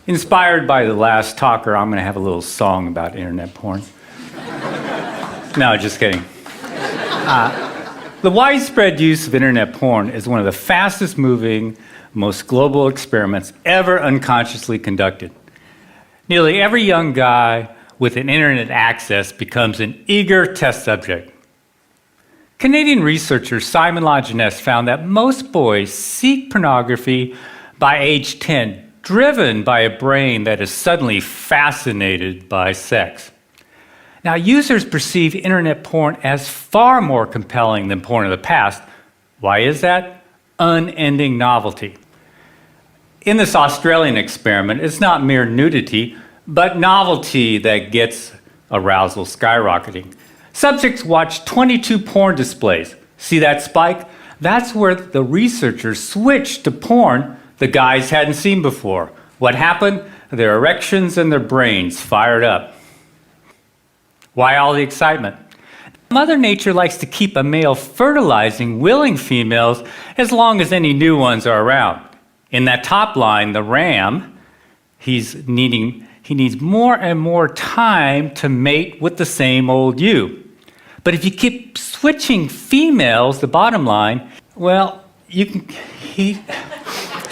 Inspired by the last talker, I'm going to have a little song about internet porn. No, just kidding. The widespread use of internet porn is one of the fastest moving, most global experiments ever unconsciously conducted. Nearly every young guy with an internet access becomes an eager test subject. Canadian researcher Simon Lajeunesse found that most boys seek pornography by age 10, driven by a brain that is suddenly fascinated by sex. Now, users perceive internet porn as far more compelling than porn of the past. Why is that? Unending novelty. In this Australian experiment, it's not mere nudity, but novelty that gets arousal skyrocketing. Subjects watch 22 porn displays. See that spike? That's where the researchers switched to porn the guys hadn't seen before. What happened? Their erections and their brains fired up. Why all the excitement? Mother Nature likes to keep a male fertilizing willing females as long as any new ones are around. In that top line, the ram, he needs more and more time to mate with the same old ewe. But if you keep switching females, the bottom line, well, it's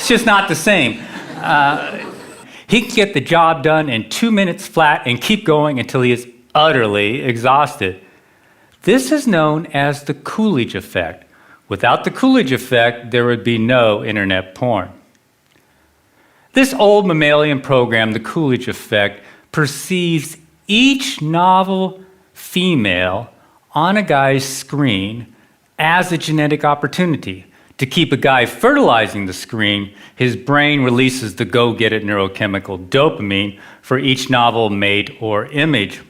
just not the same. He can get the job done in 2 minutes flat and keep going until he is utterly exhausted. This is known as the Coolidge effect. Without the Coolidge effect, there would be no internet porn. This old mammalian program, the Coolidge effect, perceives each novel female on a guy's screen as a genetic opportunity. To keep a guy fertilizing the screen, his brain releases the go-get-it neurochemical dopamine for each novel mate or image.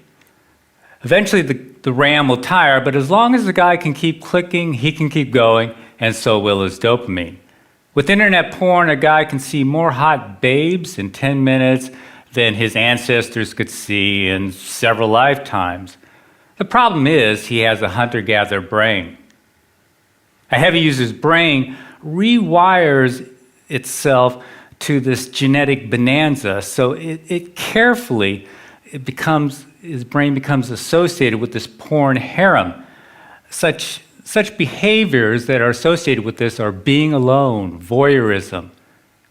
Eventually, the ram will tire, but as long as the guy can keep clicking, he can keep going, and so will his dopamine. With internet porn, a guy can see more hot babes in 10 minutes than his ancestors could see in several lifetimes. The problem is he has a hunter-gatherer brain. A heavy user's brain rewires itself to this genetic bonanza, so his brain becomes associated with this porn harem. Such behaviors that are associated with this are being alone, voyeurism,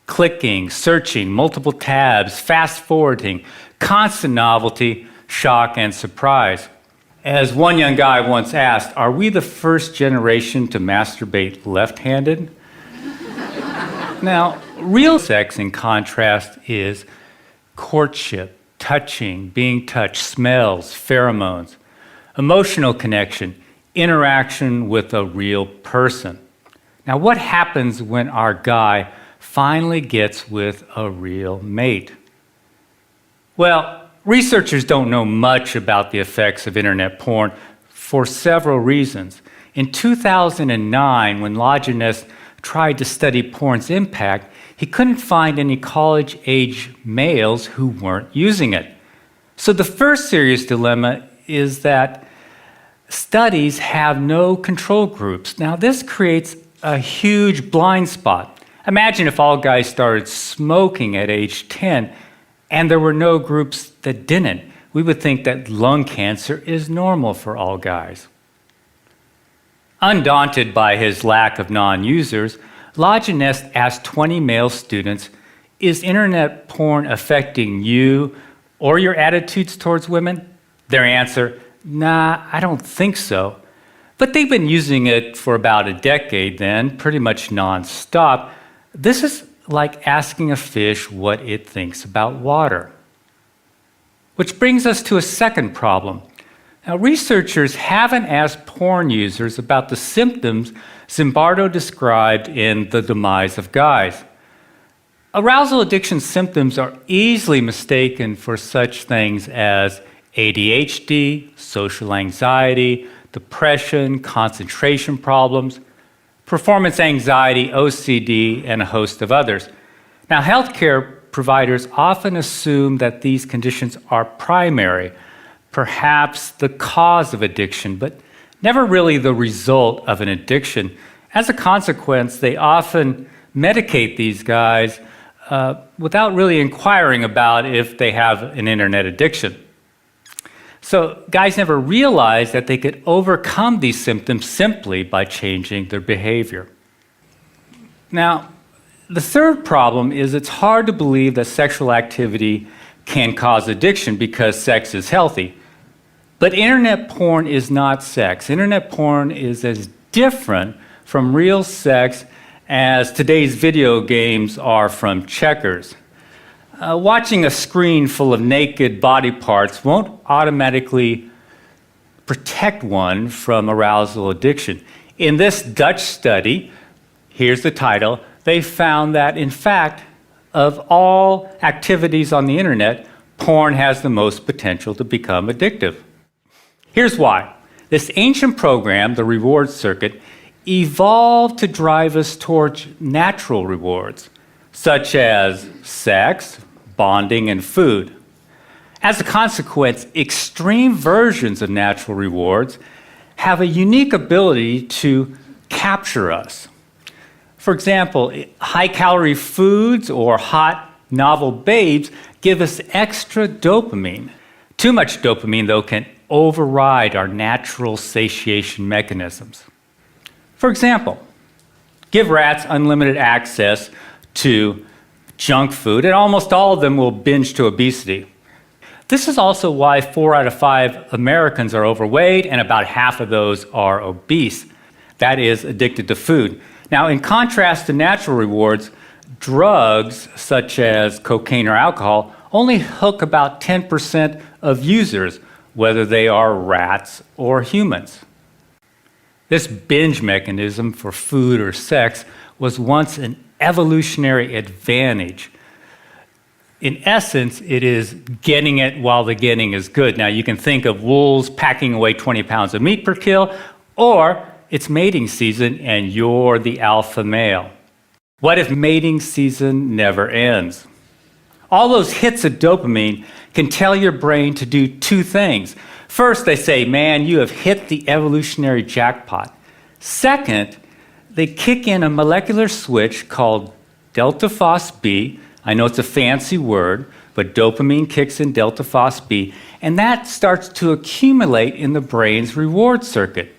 clicking, searching, multiple tabs, fast-forwarding, constant novelty, shock, and surprise. As one young guy once asked, are we the first generation to masturbate left-handed? Now, real sex, in contrast, is courtship, touching, being touched, smells, pheromones, emotional connection, interaction with a real person. Now, what happens when our guy finally gets with a real mate? Well, researchers don't know much about the effects of internet porn for several reasons. In 2009, when Lajeunesse tried to study porn's impact, he couldn't find any college-age males who weren't using it. So the first serious dilemma is that studies have no control groups. Now, this creates a huge blind spot. Imagine if all guys started smoking at age 10 and there were no groups that didn't. We would think that lung cancer is normal for all guys. Undaunted by his lack of non-users, Lajeunesse asked 20 male students, is internet porn affecting you or your attitudes towards women? Their answer, nah, I don't think so. But they've been using it for about a decade then, pretty much nonstop. This is like asking a fish what it thinks about water. Which brings us to a second problem. Now, researchers haven't asked porn users about the symptoms Zimbardo described in The Demise of Guys. Arousal addiction symptoms are easily mistaken for such things as ADHD, social anxiety, depression, concentration problems, performance anxiety, OCD, and a host of others. Now, healthcare providers often assume that these conditions are primary, perhaps the cause of addiction, but never really the result of an addiction. As a consequence, they often medicate these guys without really inquiring about if they have an internet addiction. So guys never realized that they could overcome these symptoms simply by changing their behavior. Now, the third problem is it's hard to believe that sexual activity can cause addiction because sex is healthy. But internet porn is not sex. Internet porn is as different from real sex as today's video games are from checkers. Watching a screen full of naked body parts won't automatically protect one from arousal addiction. In this Dutch study, here's the title, they found that, in fact, of all activities on the internet, porn has the most potential to become addictive. Here's why. This ancient program, the reward circuit, evolved to drive us towards natural rewards, such as sex, bonding, and food. As a consequence, extreme versions of natural rewards have a unique ability to capture us. For example, high-calorie foods or hot, novel babes give us extra dopamine. Too much dopamine, though, can override our natural satiation mechanisms. For example, give rats unlimited access to junk food, and almost all of them will binge to obesity. This is also why 4 out of 5 Americans are overweight, and about half of those are obese. That is, addicted to food. Now, in contrast to natural rewards, drugs such as cocaine or alcohol only hook about 10% of users, whether they are rats or humans. This binge mechanism for food or sex was once an evolutionary advantage. In essence, it is getting it while the getting is good. Now, you can think of wolves packing away 20 pounds of meat per kill, or it's mating season and you're the alpha male. What if mating season never ends? All those hits of dopamine can tell your brain to do 2 things. First, they say, man, you have hit the evolutionary jackpot. Second, they kick in a molecular switch called delta phos B. I know it's a fancy word, but dopamine kicks in delta phos B, and that starts to accumulate in the brain's reward circuit.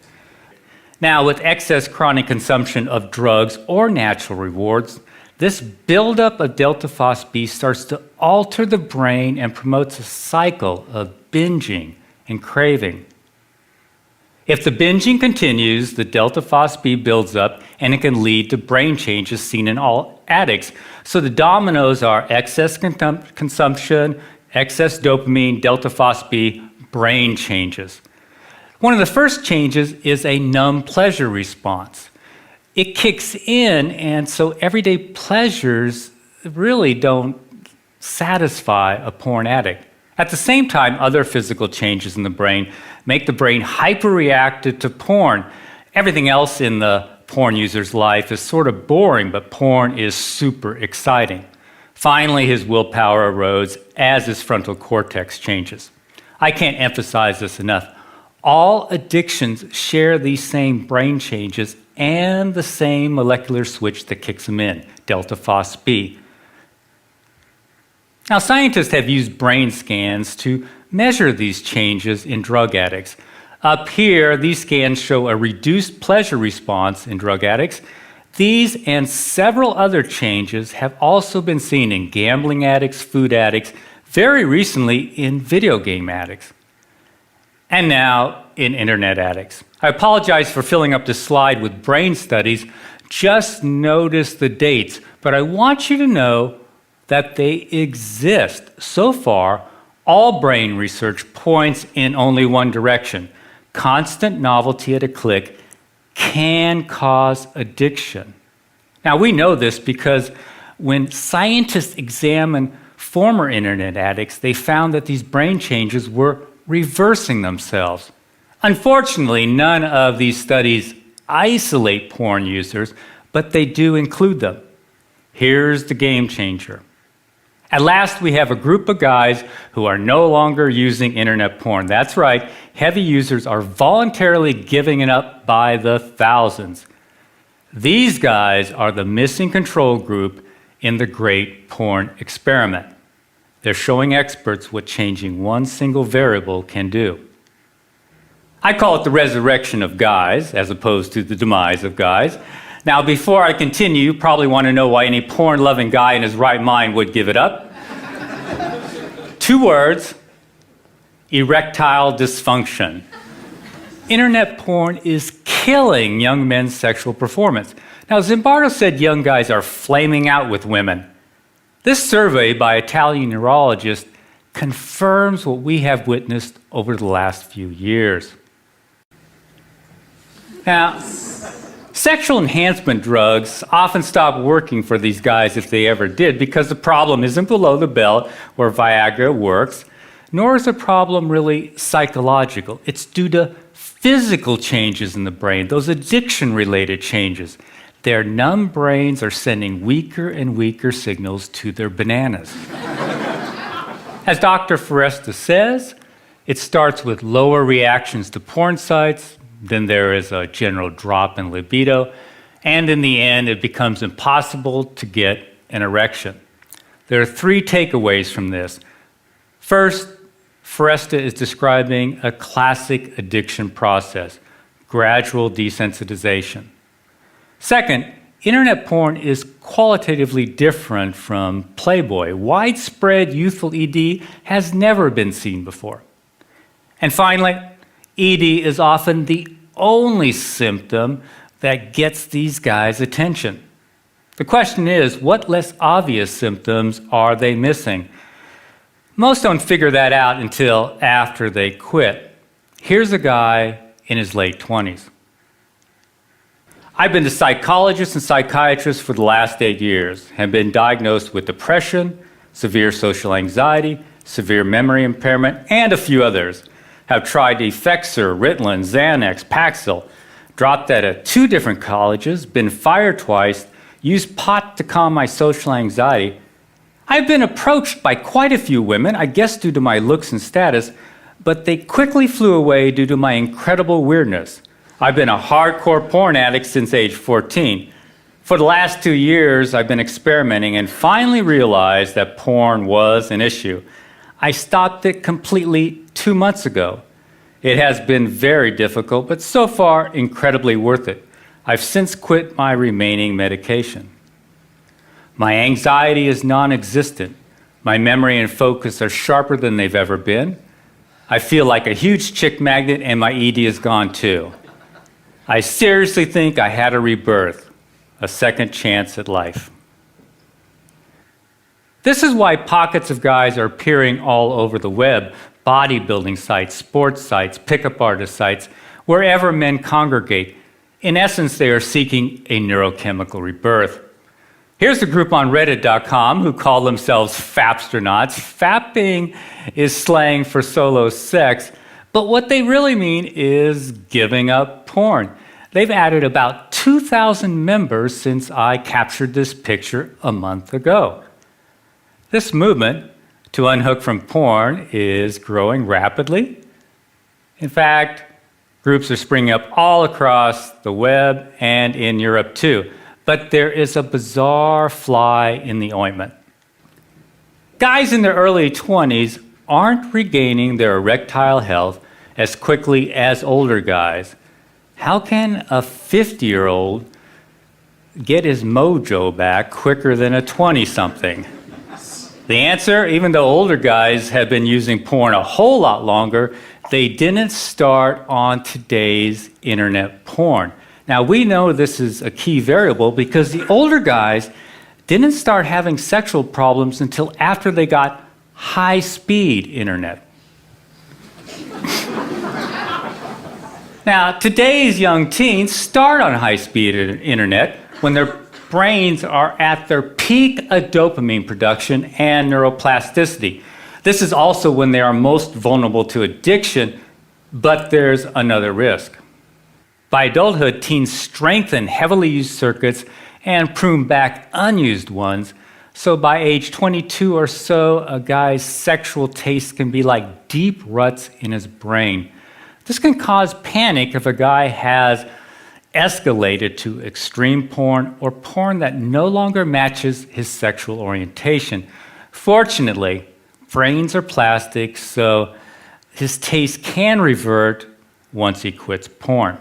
Now, with excess chronic consumption of drugs or natural rewards, this buildup of delta phos B starts to alter the brain and promotes a cycle of binging and craving. If the binging continues, the delta phos B builds up and it can lead to brain changes seen in all addicts. So the dominoes are excess consumption, excess dopamine, delta phos B, brain changes. One of the first changes is a numb pleasure response. It kicks in, and so everyday pleasures really don't satisfy a porn addict. At the same time, other physical changes in the brain make the brain hyperreactive to porn. Everything else in the porn user's life is sort of boring, but porn is super exciting. Finally, his willpower erodes as his frontal cortex changes. I can't emphasize this enough. All addictions share these same brain changes and the same molecular switch that kicks them in, delta phos B. Now, scientists have used brain scans to measure these changes in drug addicts. Up here, these scans show a reduced pleasure response in drug addicts. These and several other changes have also been seen in gambling addicts, food addicts, very recently in video game addicts, and now in internet addicts. I apologize for filling up this slide with brain studies. Just notice the dates, but I want you to know that they exist. So far, all brain research points in only one direction. Constant novelty at a click can cause addiction. Now, we know this because when scientists examined former internet addicts, they found that these brain changes were reversing themselves. Unfortunately, none of these studies isolate porn users, but they do include them. Here's the game changer. At last, we have a group of guys who are no longer using internet porn. That's right, heavy users are voluntarily giving it up by the thousands. These guys are the missing control group in the great porn experiment. They're showing experts what changing one single variable can do. I call it the resurrection of guys, as opposed to the demise of guys. Now, before I continue, you probably want to know why any porn-loving guy in his right mind would give it up. 2 words: erectile dysfunction. Internet porn is killing young men's sexual performance. Now, Zimbardo said young guys are flaming out with women. This survey by Italian neurologists confirms what we have witnessed over the last few years. Now, sexual enhancement drugs often stop working for these guys if they ever did, because the problem isn't below the belt where Viagra works, nor is the problem really psychological. It's due to physical changes in the brain, those addiction-related changes. Their numb brains are sending weaker and weaker signals to their bananas. As Dr. Foresta says, it starts with lower reactions to porn sites, then there is a general drop in libido, and in the end, it becomes impossible to get an erection. There are 3 takeaways from this. First, Foresta is describing a classic addiction process, gradual desensitization. Second, internet porn is qualitatively different from Playboy. Widespread youthful ED has never been seen before. And finally, ED is often the only symptom that gets these guys' attention. The question is, what less obvious symptoms are they missing? Most don't figure that out until after they quit. Here's a guy in his late 20s. I've been to psychologists and psychiatrists for the last 8 years, have been diagnosed with depression, severe social anxiety, severe memory impairment, and a few others. Have tried Effexor, Ritalin, Xanax, Paxil, dropped out of 2 different colleges, been fired twice, used pot to calm my social anxiety. I've been approached by quite a few women, I guess due to my looks and status, but they quickly flew away due to my incredible weirdness. I've been a hardcore porn addict since age 14. For the last 2 years, I've been experimenting and finally realized that porn was an issue. I stopped it completely 2 months ago. It has been very difficult, but so far incredibly worth it. I've since quit my remaining medication. My anxiety is non-existent. My memory and focus are sharper than they've ever been. I feel like a huge chick magnet, and my ED is gone too. I seriously think I had a rebirth, a second chance at life. This is why pockets of guys are appearing all over the web, bodybuilding sites, sports sites, pickup artist sites, wherever men congregate. In essence, they are seeking a neurochemical rebirth. Here's a group on Reddit.com who call themselves Fapstronauts. Fapping is slang for solo sex, but what they really mean is giving up porn. They've added about 2,000 members since I captured this picture a month ago. This movement to unhook from porn is growing rapidly. In fact, groups are springing up all across the web and in Europe too. But there is a bizarre fly in the ointment. Guys in their early 20s aren't regaining their erectile health as quickly as older guys. How can a 50-year-old get his mojo back quicker than a 20-something? The answer, even though older guys have been using porn a whole lot longer, they didn't start on today's internet porn. Now, we know this is a key variable because the older guys didn't start having sexual problems until after they got high-speed internet. Now, today's young teens start on high-speed internet when their brains are at their peak of dopamine production and neuroplasticity. This is also when they are most vulnerable to addiction, but there's another risk. By adulthood, teens strengthen heavily used circuits and prune back unused ones. So by age 22 or so, a guy's sexual taste can be like deep ruts in his brain. This can cause panic if a guy has escalated to extreme porn or porn that no longer matches his sexual orientation. Fortunately, brains are plastic, so his taste can revert once he quits porn.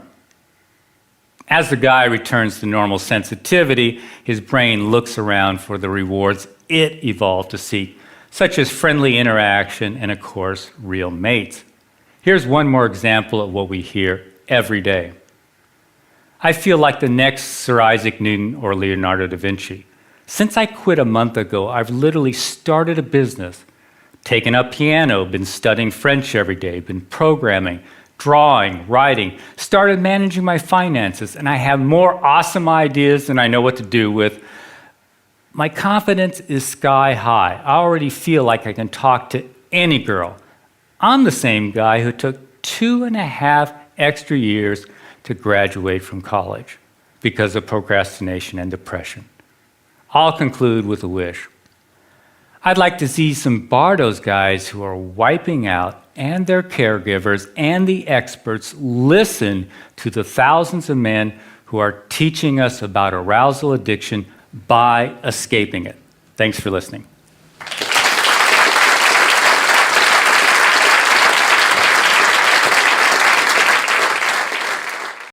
As the guy returns to normal sensitivity, his brain looks around for the rewards it evolved to seek, such as friendly interaction and, of course, real mates. Here's one more example of what we hear every day. I feel like the next Sir Isaac Newton or Leonardo da Vinci. Since I quit a month ago, I've literally started a business, taken up piano, been studying French every day, been programming, drawing, writing, started managing my finances, and I have more awesome ideas than I know what to do with. My confidence is sky high. I already feel like I can talk to any girl. I'm the same guy who took 2.5 extra years to graduate from college because of procrastination and depression. I'll conclude with a wish. I'd like to see some Bardo's guys who are wiping out and their caregivers and the experts listen to the thousands of men who are teaching us about arousal addiction by escaping it. Thanks for listening.